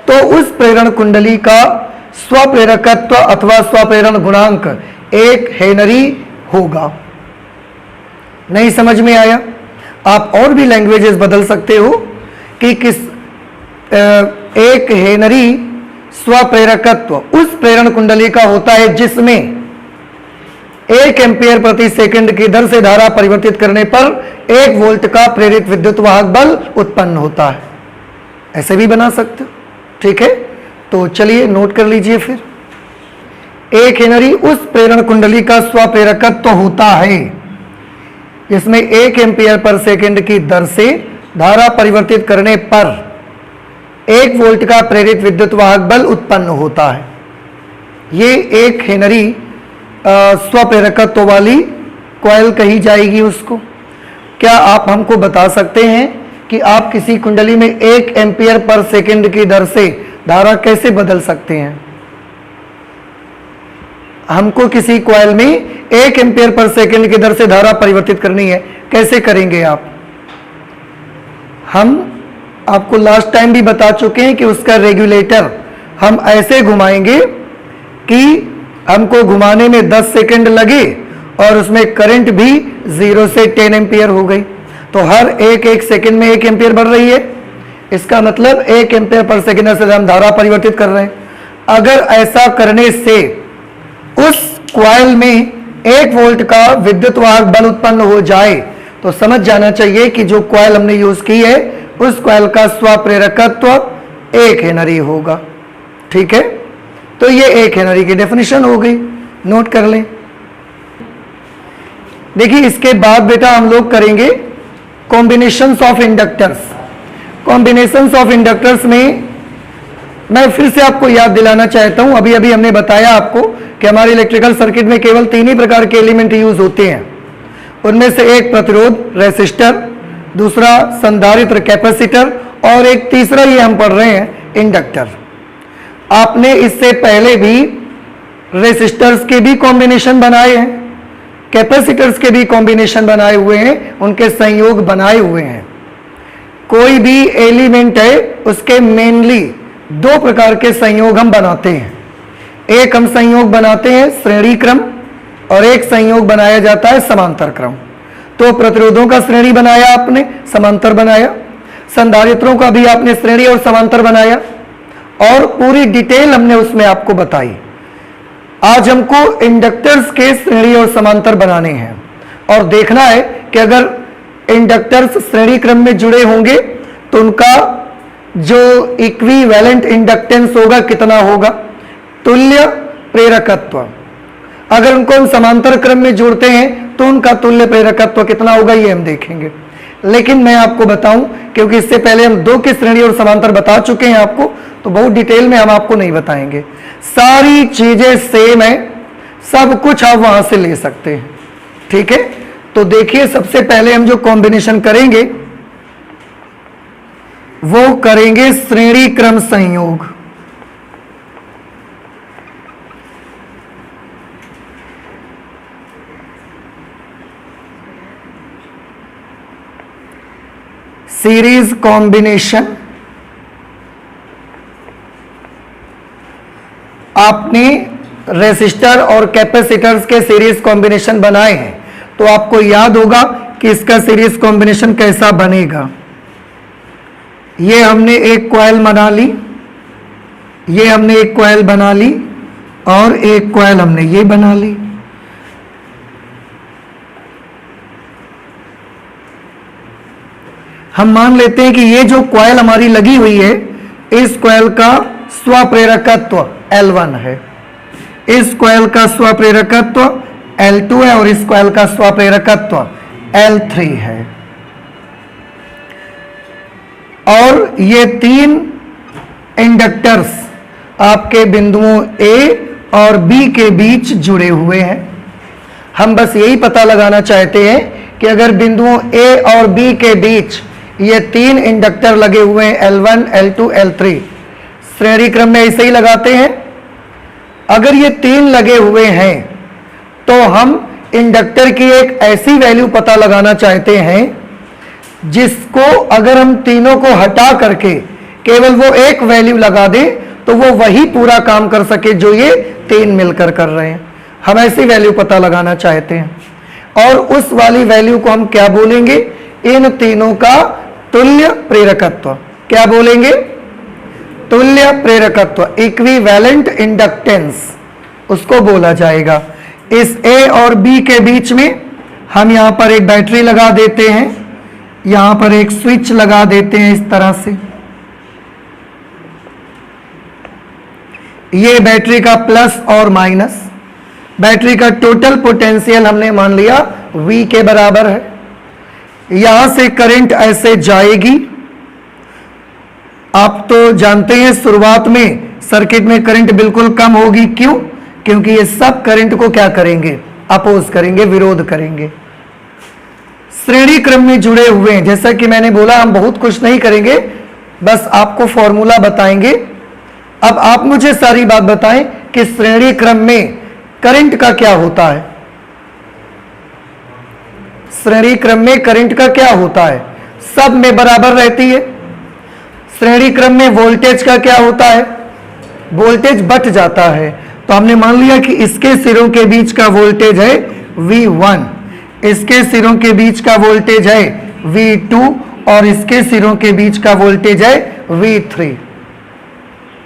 तो उस प्रेरण कुंडली का स्वप्रेरकत्व अथवा स्वप्रेरण गुणांक 1 हेनरी होगा। नहीं समझ में आया, आप और भी लैंग्वेजेस बदल सकते हो कि किस 1 हेनरी स्वप्रेरकत्व उस प्रेरण कुंडली का होता है जिसमें 1 एम्पियर प्रति सेकंड की दर से धारा परिवर्तित करने पर 1 वोल्ट का प्रेरित विद्युत वाहक बल उत्पन्न होता है। ऐसे भी बना सकते हो, ठीक है। तो चलिए नोट कर लीजिए फिर, 1 हेनरी उस प्रेरण कुंडली का स्वप्रेरकत्व होता है जिसमें 1 एम्पियर पर सेकंड की दर से धारा परिवर्तित करने पर 1 वोल्ट का प्रेरित विद्युत वाहक बल उत्पन्न होता है। ये 1 हेनरी स्वप्रेरकत्व वाली कॉइल कही जाएगी उसको। क्या आप हमको बता सकते हैं कि आप किसी कुंडली में 1 एम्पियर पर सेकंड की दर से धारा कैसे बदल सकते हैं? हमको किसी कॉइल में 1 एम्पियर पर सेकंड की दर से धारा परिवर्तित करनी है, कैसे करेंगे आप? हम आपको लास्ट टाइम भी बता चुके हैं कि उसका रेगुलेटर हम ऐसे घुमाएंगे कि हमको घुमाने में 10 सेकंड लगे और उसमें करंट भी 0 से 10 एम्पियर हो गई, तो हर एक सेकंड में 1 एम्पियर बढ़ रही है। इसका मतलब 1 एम्पियर पर सेकंड से हम धारा परिवर्तित कर रहे हैं। अगर ऐसा करने से उस कॉइल में 1 वोल्ट का विद्युत वाहक बल उत्पन्न हो जाए तो समझ जाना चाहिए कि जो कॉइल हमने यूज की है उस कॉइल का स्वप्रेरकत्व 1 हेनरी होगा। ठीक है, तो ये 1 हेनरी की डेफिनेशन हो गई, नोट कर लें। देखिए इसके बाद बेटा हम लोग करेंगे combinations of inductors. Combinations of inductors में मैं फिर से आपको याद दिलाना चाहता हूं, अभी अभी हमने बताया आपको कि हमारे इलेक्ट्रिकल सर्किट में केवल 3 ही प्रकार के एलिमेंट यूज होते हैं। उनमें से एक प्रतिरोध रेसिस्टर, दूसरा संधारित्र कैपेसिटर और एक तीसरा ये हम पढ़ रहे हैं इंडक्टर। आपने इससे पहले भी रेसिस्टर्स के भी कॉम्बिनेशन बनाए हैं, कैपेसिटर्स के भी कॉम्बिनेशन बनाए हुए हैं, उनके संयोग बनाए हुए हैं। कोई भी एलिमेंट है उसके मेनली 2 प्रकार के संयोग हम बनाते हैं। एक हम संयोग बनाते हैं श्रेणी क्रम और एक संयोग बनाया जाता है समांतर क्रम। तो प्रतिरोधों का श्रेणी बनाया आपने, समांतर बनाया, संधारित्रों का भी आपने श्रेणी और समांतर बनाया और पूरी डिटेल हमने उसमें आपको बताई। आज हमको इंडक्टर्स के श्रेणी और समांतर बनाने हैं और देखना है कि अगर इंडक्टर्स श्रेणी क्रम में जुड़े होंगे तो उनका जो इक्विवेलेंट इंडक्टेंस होगा कितना होगा, तुल्य प्रेरकत्व। अगर उनको हम समांतर क्रम में जोड़ते हैं तो उनका तुल्य प्रेरकत्व कितना होगा ये हम देखेंगे। लेकिन मैं आपको बताऊं, क्योंकि इससे पहले हम 2 की श्रेणी और समांतर बता चुके हैं आपको, तो बहुत डिटेल में हम आपको नहीं बताएंगे। सारी चीजें सेम है, सब कुछ आप वहां से ले सकते हैं। ठीक है, तो देखिए सबसे पहले हम जो कॉम्बिनेशन करेंगे वो करेंगे श्रेणी क्रम संयोग। Series combination. आपने रेसिस्टर और कैपेसिटर्स के सीरीज कॉम्बिनेशन बनाए हैं तो आपको याद होगा कि इसका सीरीज कॉम्बिनेशन कैसा बनेगा। ये हमने एक कॉइल बना ली, ये हमने एक कॉइल बना ली और एक कॉइल हमने ये बना ली। हम मान लेते हैं कि ये जो कॉइल हमारी लगी हुई है इस कॉइल का स्वप्रेरकत्व L1 है, इस कॉइल का स्वप्रेरकत्व L2 है और इस कॉइल का स्वप्रेरकत्व L3 है। और ये 3 इंडक्टर्स आपके बिंदुओं A और B के बीच जुड़े हुए हैं। हम बस यही पता लगाना चाहते हैं कि अगर बिंदुओं A और B के बीच ये 3 इंडक्टर लगे हुए हैं L1, L2, L3, श्रेणी क्रम में ऐसे ही लगाते हैं। अगर ये 3 लगे हुए हैं तो हम इंडक्टर की एक ऐसी वैल्यू पता लगाना चाहते हैं जिसको अगर हम तीनों को हटा करके केवल वो एक वैल्यू लगा दें तो वो वही पूरा काम कर सके जो ये 3 मिलकर कर रहे हैं। हम ऐसी वैल्यू पता लगाना चाहते हैं और उस वाली वैल्यू को हम क्या बोलेंगे, इन तीनों का तुल्य प्रेरकत्व। क्या बोलेंगे, तुल्य प्रेरकत्व, इक्विवेलेंट इंडक्टेंस उसको बोला जाएगा। इस A और B के बीच में हम यहां पर एक बैटरी लगा देते हैं, यहां पर एक स्विच लगा देते हैं इस तरह से। ये बैटरी का प्लस और माइनस, बैटरी का टोटल पोटेंशियल हमने मान लिया V के बराबर है। यहां से करंट ऐसे जाएगी। आप तो जानते हैं शुरुआत में सर्किट में करंट बिल्कुल कम होगी, क्यों? क्योंकि ये सब करंट को क्या करेंगे, अपोज करेंगे, विरोध करेंगे। श्रेणी क्रम में जुड़े हुए हैं, जैसा कि मैंने बोला हम बहुत कुछ नहीं करेंगे, बस आपको फॉर्मूला बताएंगे। अब आप मुझे सारी बात बताएं कि श्रेणी क्रम में करंट का क्या होता है। श्रेणी क्रम में करंट का क्या होता है, सब में बराबर रहती है। श्रेणी क्रम में वोल्टेज का क्या होता है, वोल्टेज बढ़ जाता है। तो हमने मान लिया कि इसके सिरों के बीच का वोल्टेज है V1, इसके सिरों के बीच का वोल्टेज है V2 और इसके सिरों के बीच का वोल्टेज है V3।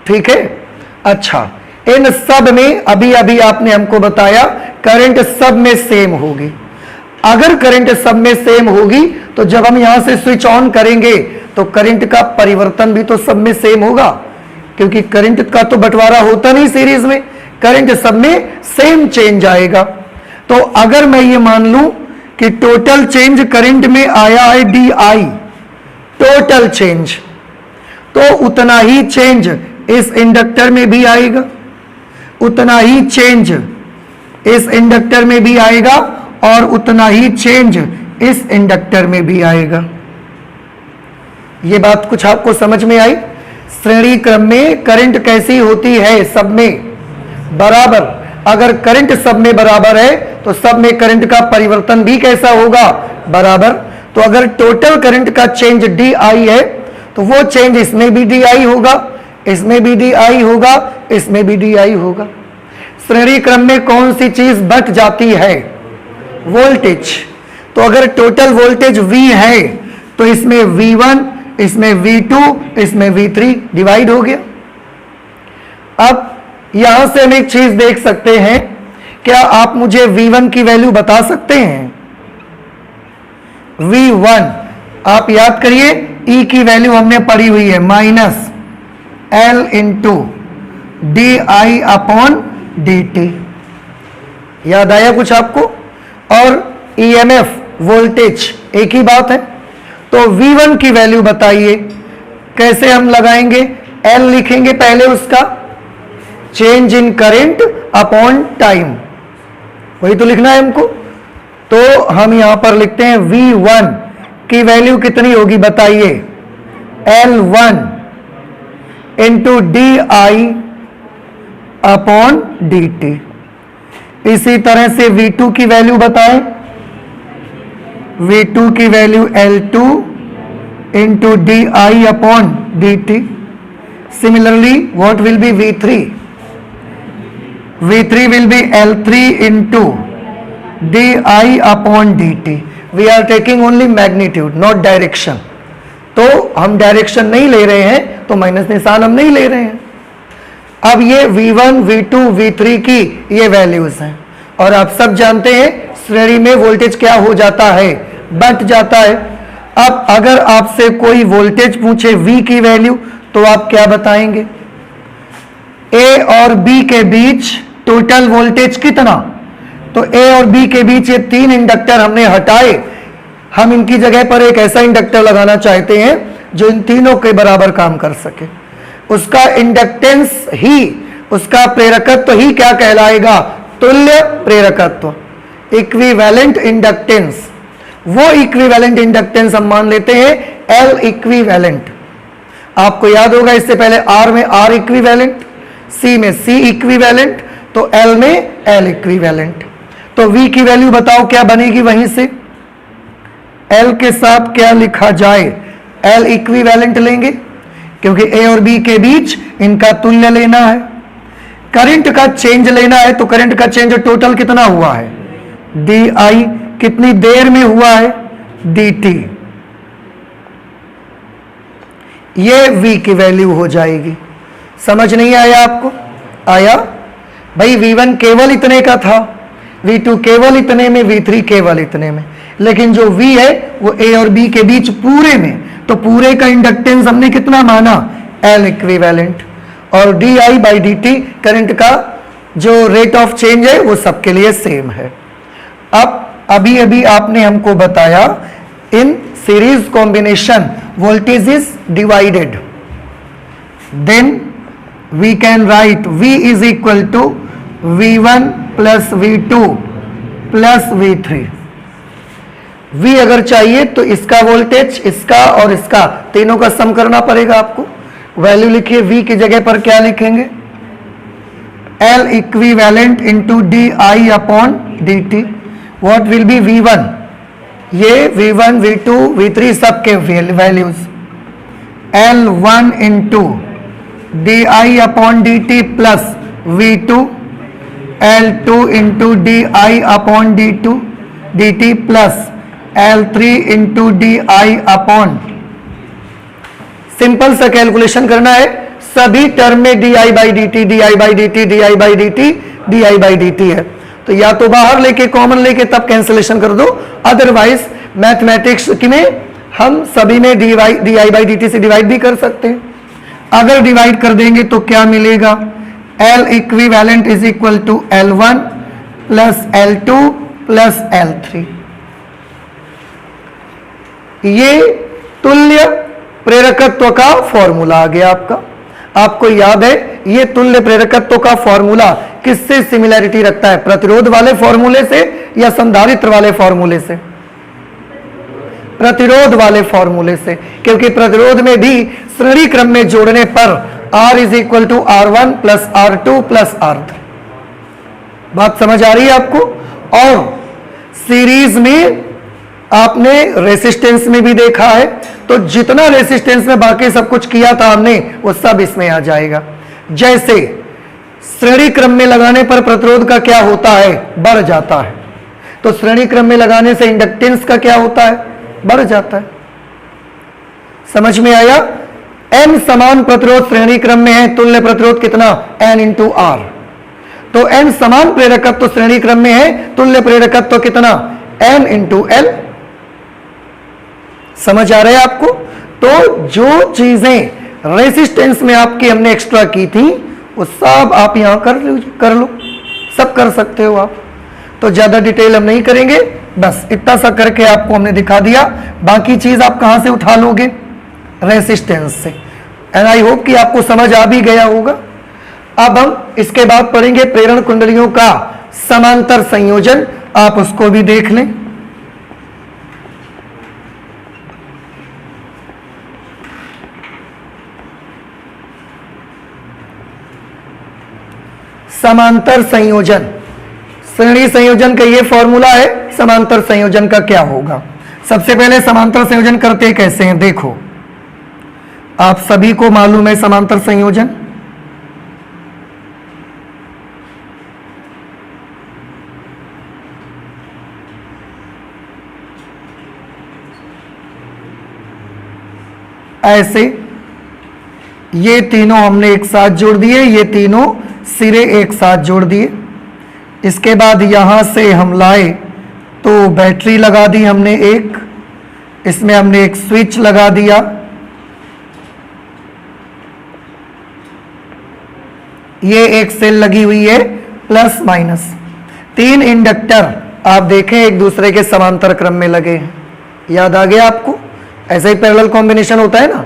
ठीक है। अच्छा, इन सब में अभी अभी आपने हमको बताया करंट सब में सेम होगी। अगर करंट सब में सेम होगी तो जब हम यहां से स्विच ऑन करेंगे तो करंट का परिवर्तन भी तो सब में सेम होगा, क्योंकि करंट का तो बंटवारा होता नहीं सीरीज में, करंट सब में सेम चेंज आएगा। तो अगर मैं ये मान लूं कि टोटल चेंज करंट में आया है DI, टोटल चेंज, तो उतना ही चेंज इस इंडक्टर में भी आएगा, उतना ही चेंज इस इंडक्टर में भी आएगा और उतना ही चेंज इस इंडक्टर में भी आएगा। ये बात कुछ आपको समझ में आई? श्रेणी क्रम में करंट कैसी होती है? सब में बराबर। अगर करंट सब में बराबर है तो सब में करंट का परिवर्तन भी कैसा होगा? बराबर। तो अगर टोटल करंट का चेंज DI है तो वो चेंज इसमें भी DI होगा, इसमें भी DI होगा, इसमें भी DI होगा। श्रेणी क्रम में कौन सी चीज बट जाती है? वोल्टेज। तो अगर टोटल वोल्टेज V है तो इसमें V1, इसमें V2, इसमें V3 डिवाइड हो गया। अब यहां से हम एक चीज देख सकते हैं, क्या आप मुझे V1 की वैल्यू बता सकते हैं? V1 आप याद करिए, E की वैल्यू हमने पढ़ी हुई है -L इंटू DI/dt। याद आया कुछ आपको? और EMF वोल्टेज एक ही बात है। तो V1 की वैल्यू बताइए, कैसे हम लगाएंगे? L लिखेंगे पहले, उसका change in current upon time, वही तो लिखना है हमको। तो हम यहां पर लिखते हैं V1 की वैल्यू कितनी होगी बताइए? L1 into DI/dt। इसी तरह से V2 की वैल्यू बताएं। V2 की value L2 into DI/dt। Similarly what will be V3? V3 will be L3 into DI/dt। We are taking only magnitude, not direction। तो हम डायरेक्शन नहीं ले रहे हैं, तो माइनस निशान हम नहीं ले रहे हैं। अब ये V1, V2, V3 की ये वैल्यूज हैं, और आप सब जानते हैं श्रेणी में वोल्टेज क्या हो जाता है? बंट जाता है। अब अगर आपसे कोई वोल्टेज पूछे V की वैल्यू तो आप क्या बताएंगे? A और B के बीच टोटल वोल्टेज कितना? तो A और B के बीच ये तीन इंडक्टर हमने हटाए, हम इनकी जगह पर एक ऐसा इंडक्टर लगाना चाहते हैं जो इन तीनों के बराबर काम कर सके। उसका इंडक्टेंस ही, उसका प्रेरकत्व ही क्या कहलाएगा? तुल्य प्रेरकत्व, इक्विवेलेंट इंडक्टेंस। वो इक्विवेलेंट इंडक्टेंस हम मान लेते हैं L इक्विवेलेंट। आपको याद होगा इससे पहले R में R इक्विवेलेंट, C में C इक्विवेलेंट, तो L में L इक्विवेलेंट। तो V की वैल्यू बताओ क्या बनेगी? वहीं से L के साथ क्या लिखा जाए? L इक्विवेलेंट लेंगे, क्योंकि A और B के बीच इनका तुल्य लेना है। करंट का चेंज लेना है, तो करंट का चेंज टोटल कितना हुआ है? DI। कितनी देर में हुआ है? DT। ये V की वैल्यू हो जाएगी। समझ नहीं आया आपको? आया भाई। V1 केवल इतने का था, V2 केवल इतने में, V3 केवल इतने में, लेकिन जो V है वो A और B के बीच पूरे में, तो पूरे का इंडक्टेंस हमने कितना माना? L equivalent. और DI/dt करंट का जो रेट ऑफ चेंज है वो सबके लिए सेम है। अब अभी अभी आपने हमको बताया in series combination voltage is divided, then we can write V is equal to V1 plus V2 plus V3। V अगर चाहिए तो इसका वोल्टेज, इसका और इसका तीनों का सम करना पड़ेगा आपको। वैल्यू लिखिए, V की जगह पर क्या लिखेंगे? L equivalent into DI/dt। What will be V1? ये V1, V2, V3 सबके values. L1 into DI/dt plus V2 L2 into D I upon D2 dt plus L3 into D I upon, simple सा calculation करना है, सभी term में D I by D T, D I by D T, D I by D T, D I by D T है, तो या तो बाहर लेके कॉमन लेके तब कैंसिलेशन कर दो, अदरवाइज मैथमेटिक्स में हम सभी में D I by D T से डिवाइड भी कर सकते हैं। अगर डिवाइड कर देंगे तो क्या मिलेगा, L equivalent is equal to L1 plus L2 plus L3। ये तुल्य प्रेरकत्व का फॉर्मूला आ गया आपका। आपको याद है ये तुल्य प्रेरकत्व का फॉर्मूला किससे सिमिलैरिटी रखता है, प्रतिरोध वाले फॉर्मूले से या संधारित्र वाले फॉर्मूले से? प्रतिरोध वाले फॉर्मूले से, क्योंकि प्रतिरोध में भी श्रेणी क्रम में जोड़ने पर R is equal to R1 plus R2 plus R3। बात समझ आ रही है आपको? और सीरीज में आपने रेसिस्टेंस में भी देखा है, तो जितना रेसिस्टेंस में बाकी सब कुछ किया था हमने वो सब इसमें आ जाएगा। जैसे श्रेणी क्रम में लगाने पर प्रतिरोध का क्या होता है, बढ़ जाता है, तो श्रेणी क्रम में लगाने से इंडक्टेंस का क्या होता है, बढ़ जाता है। समझ में आया? n समान प्रतिरोध श्रेणी क्रम में है, तुल्य प्रतिरोध कितना, n इंटू R, तो n समान प्रेरकत्व श्रेणी क्रम में है, तुल्य प्रेरकत्व कितना, n इंटू L। समझ आ रहा है आपको? तो जो चीजें रेसिस्टेंस में आपकी हमने एक्स्ट्रा की थी वो सब आप यहां कर लो, सब कर सकते हो आप, तो ज्यादा डिटेल हम नहीं करेंगे, बस इतना सा करके आपको हमने दिखा दिया। बाकी चीज आप कहां से उठा लोगे, रेसिस्टेंस से। एंड आई होप कि आपको समझ आ भी गया होगा। अब हम इसके बाद पढ़ेंगे प्रेरण कुंडलियों का समांतर संयोजन, आप उसको भी देख लें। समांतर संयोजन, श्रेणी संयोजन का ये फॉर्मूला है, समांतर संयोजन का क्या होगा। सबसे पहले समांतर संयोजन करते कैसे हैं, देखो आप सभी को मालूम है समांतर संयोजन, ऐसे ये तीनों हमने एक साथ जोड़ दिए, ये तीनों सिरे एक साथ जोड़ दिए। इसके बाद यहां से हम लाए तो बैटरी लगा दी हमने एक, इसमें हमने एक स्विच लगा दिया, ये एक सेल लगी हुई है प्लस माइनस। तीन इंडक्टर आप देखें एक दूसरे के समांतर क्रम में लगे हैं, याद आ गया आपको? ऐसे ही पैरेलल कॉम्बिनेशन होता है ना,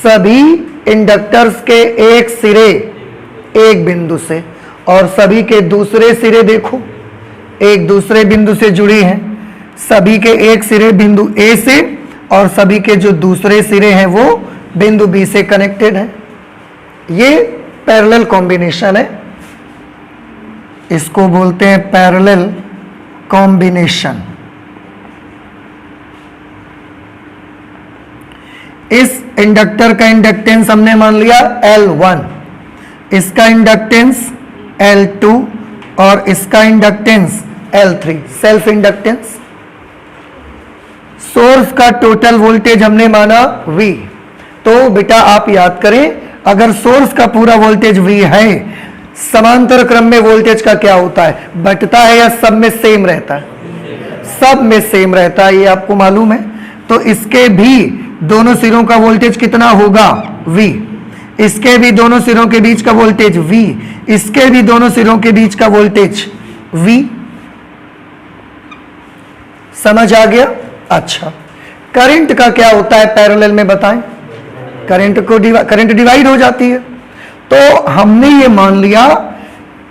सभी इंडक्टर्स के एक सिरे एक बिंदु से और सभी के दूसरे सिरे देखो एक दूसरे बिंदु से जुड़ी हैं, सभी के एक सिरे बिंदु ए से और सभी के जो दूसरे सिरे हैं वो बिंदु बी से कनेक्टेड हैं। ये पैरेलल कॉम्बिनेशन है, इसको बोलते हैं पैरेलल कॉम्बिनेशन। इस इंडक्टर का इंडक्टेंस हमने मान लिया L1, इसका इंडक्टेंस L2 और इसका inductance L3, self inductance. Source का टोटल वोल्टेज हमने माना V। तो बेटा आप याद करें, अगर सोर्स का पूरा वोल्टेज V है, समांतर क्रम में वोल्टेज का क्या होता है, बटता है या सब में सेम रहता है? सब में सेम रहता है, ये आपको मालूम है। तो इसके भी दोनों सिरों का वोल्टेज कितना होगा, V। इसके भी दोनों सिरों के बीच का वोल्टेज V, इसके भी दोनों सिरों के बीच का वोल्टेज V। समझ आ गया? अच्छा, करंट का क्या होता है पैरेलल में बताएं? करंट डिवाइड हो जाती है। तो हमने ये मान लिया,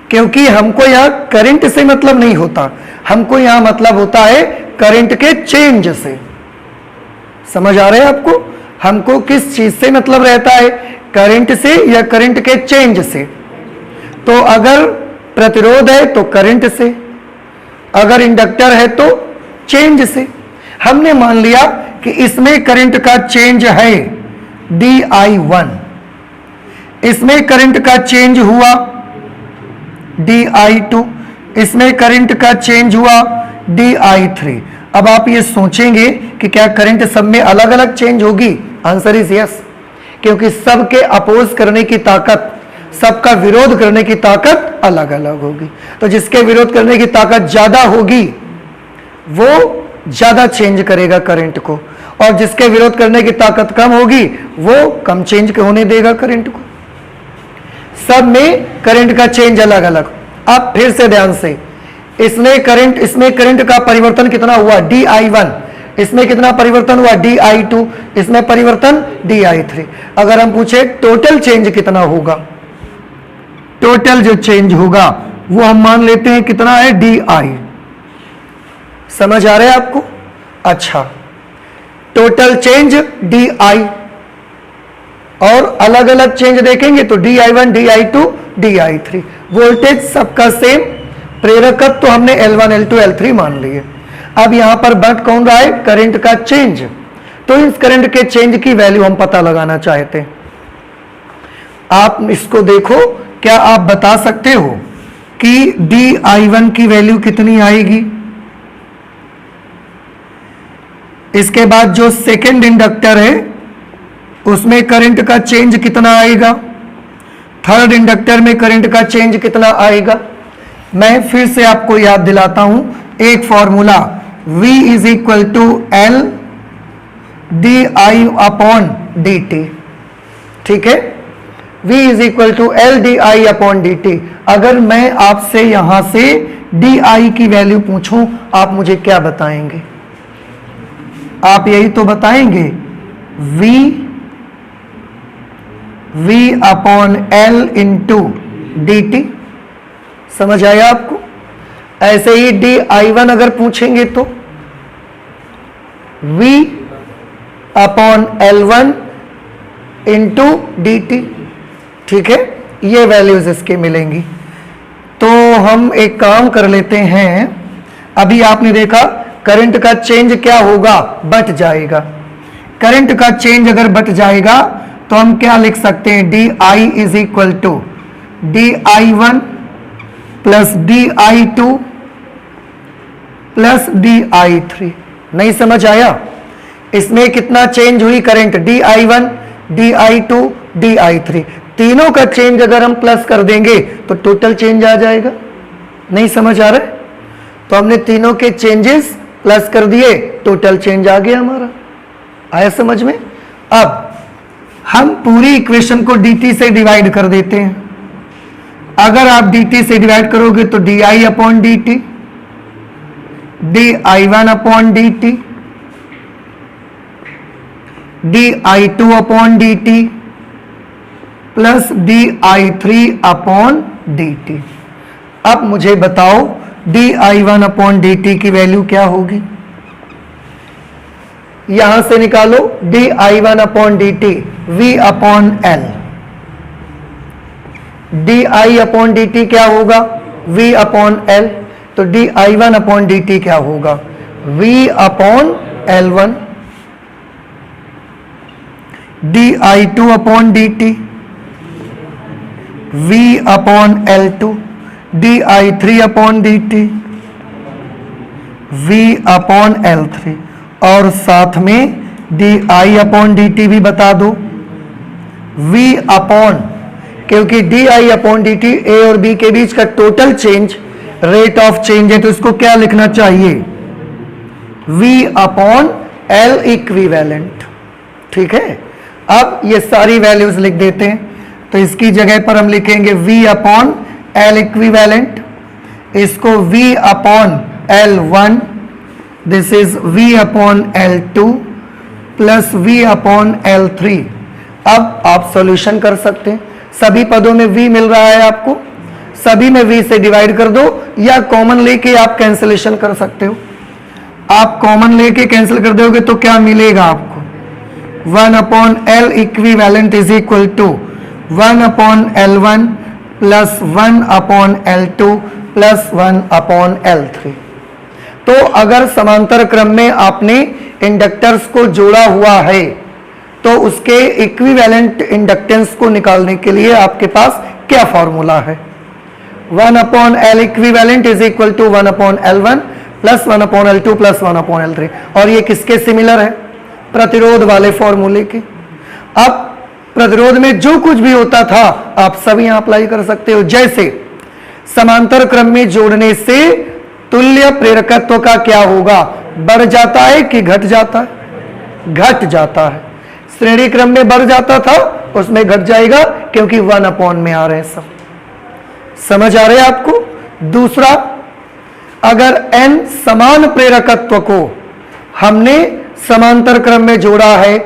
क्योंकि हमको यहां करंट से मतलब नहीं होता, हमको यहां मतलब होता है करंट के चेंज से। समझ आ रहे हैं आपको? हमको किस चीज से मतलब रहता है, करंट से या करंट के चेंज से। तो अगर प्रतिरोध है तो करंट से, अगर इंडक्टर है तो चेंज से। हमने मान लिया कि इसमें करंट का चेंज है di1, इसमें करंट का चेंज हुआ di2, इसमें करंट का चेंज हुआ di3। अब आप ये सोचेंगे कि क्या करंट सब में अलग अलग चेंज होगी? आंसर इज यस, क्योंकि सबके अपोज करने की ताकत, सबका विरोध करने की ताकत अलग अलग होगी। तो जिसके विरोध करने की ताकत ज्यादा होगी वो ज्यादा चेंज करेगा करंट को, और जिसके विरोध करने की ताकत कम होगी वो कम चेंज होने देगा करंट को। सब में करंट का चेंज अलग अलग। अब फिर से ध्यान से, इसमें करंट का परिवर्तन कितना हुआ? di1। इसमें कितना परिवर्तन हुआ? di2। इसमें परिवर्तन di3। अगर हम पूछे टोटल चेंज कितना होगा, टोटल जो चेंज होगा वो हम मान लेते हैं कितना है? di। समझ आ रहा है आपको? अच्छा, टोटल चेंज di, और अलग अलग चेंज देखेंगे तो di1, di2, di3। वोल्टेज सबका सेम, प्रेरकत्व तो हमने L1, L2, L3 मान लिए। अब यहां पर बट कौन रहा है? करंट का चेंज। तो इस करंट के चेंज की वैल्यू हम पता लगाना चाहते हैं। आप इसको देखो, क्या आप बता सकते हो कि di1 की वैल्यू कितनी आएगी? इसके बाद जो सेकेंड इंडक्टर है उसमें करंट का चेंज कितना आएगा? थर्ड इंडक्टर में करंट का चेंज कितना आएगा? मैं फिर से आपको याद दिलाता हूं एक formula, V is equal to L di upon dt। ठीक है, V is equal to L di upon dt। अगर मैं आपसे यहां से di की वैल्यू पूछूं, आप मुझे क्या बताएंगे? आप यही तो बताएंगे, V upon L into dt। समझ आया आपको? ऐसे ही di1 अगर पूछेंगे तो V upon L1 into dt। ठीक है, ये वैल्यूज इसके मिलेंगी। तो हम एक काम कर लेते हैं, अभी आपने देखा करंट का चेंज क्या होगा? बट जाएगा। करंट का चेंज अगर बट जाएगा तो हम क्या लिख सकते हैं? di is equal to di1 plus di2 plus di3। नहीं समझ आया? इसमें कितना चेंज हुई करंट? di1, di2, di3। तीनों का चेंज अगर हम प्लस कर देंगे तो टोटल चेंज आ जाएगा। नहीं समझ आ रहा है? तो हमने तीनों के चेंजेस प्लस कर दिए, टोटल चेंज आ गया हमारा। आया समझ में? अब हम पूरी इक्वेशन को dt से डिवाइड कर देते हैं। अगर आप dt से डिवाइड करोगे तो di upon dt, di1 upon dt, di2 upon dt plus di3 upon dt। अब मुझे बताओ di1 अपॉन dt की वैल्यू क्या होगी? यहां से निकालो di1 upon dt, V upon L। di upon dt क्या होगा? V upon L। तो di1 अपॉन dt क्या होगा? V upon L1। di2 upon dt, V upon L2। di3 upon dt, V upon L3। और साथ में di अपॉन dt भी बता दो, V अपॉन, क्योंकि di अपॉन dt A और B के बीच का total change rate of change है, तो इसको क्या लिखना चाहिए? V upon L equivalent. ठीक है, अब ये सारी वैल्यूज लिख देते हैं। तो इसकी जगह पर हम लिखेंगे V अपॉन L इक्विवेलेंट, इसको V upon L1, this is V upon L2 plus V upon L3। अब आप सॉल्यूशन कर सकते हैं। सभी पदों में V मिल रहा है आपको, सभी में V से डिवाइड कर दो, या कॉमन लेके आप कैंसिलेशन कर सकते हो। आप कॉमन लेके कैंसिल कर दोगे तो क्या मिलेगा आपको? 1 upon L equivalent is equal to 1 upon L1 plus 1 upon L2 plus 1 upon L3। तो अगर समांतर क्रम में आपने इंडक्टर्स को जोड़ा हुआ है तो उसके इक्विवेलेंट इंडक्टेंस को निकालने के लिए आपके पास क्या फॉर्मूला है? 1 upon L equivalent is equal to 1 upon L1 plus 1 upon L2 plus 1 upon L3। और ये किसके सिमिलर है? प्रतिरोध वाले फॉर्मूले के। अब प्रतिरोध में जो कुछ भी होता था आप सब यहां अप्लाई कर सकते हो। जैसे समांतर क्रम में जोड़ने से तुल्य प्रेरकत्व का क्या होगा? बढ़ जाता है कि घट जाता है? घट जाता है। श्रेणी क्रम में बढ़ जाता था, उसमें घट जाएगा क्योंकि 1 अपॉन में आ रहे हैं सब। समझ आ रहे हैं आपको? दूसरा, अगर n समान प्रेरकत्व को हमने समांतर क्रम में जोड़ा है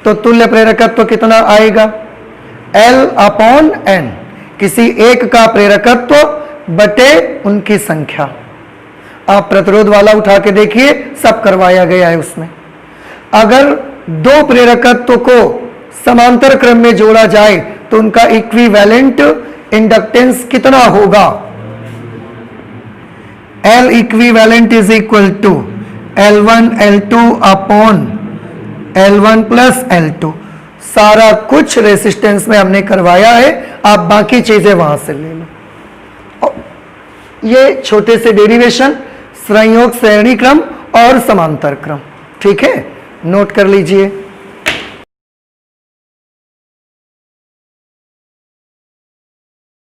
तो तुल्य प्रेरकत्व कितना आएगा? L अपॉन n, किसी एक का प्रेरकत्व बटे उनकी संख्या। आप प्रतिरोध वाला उठा के देखिए, सब करवाया गया है उसमें। अगर दो प्रेरकत्व को समांतर क्रम में जोड़ा जाए तो उनका इक्विवेलेंट इंडक्टेंस कितना होगा? L equivalent is equal to L1 L2 upon L1 plus L2। सारा कुछ रेसिस्टेंस में हमने करवाया है, आप बाकी चीजें वहां से ले लो। ये छोटे से डेरिवेशन, संयोग श्रेणी क्रम और समांतर क्रम, ठीक है, नोट कर लीजिए।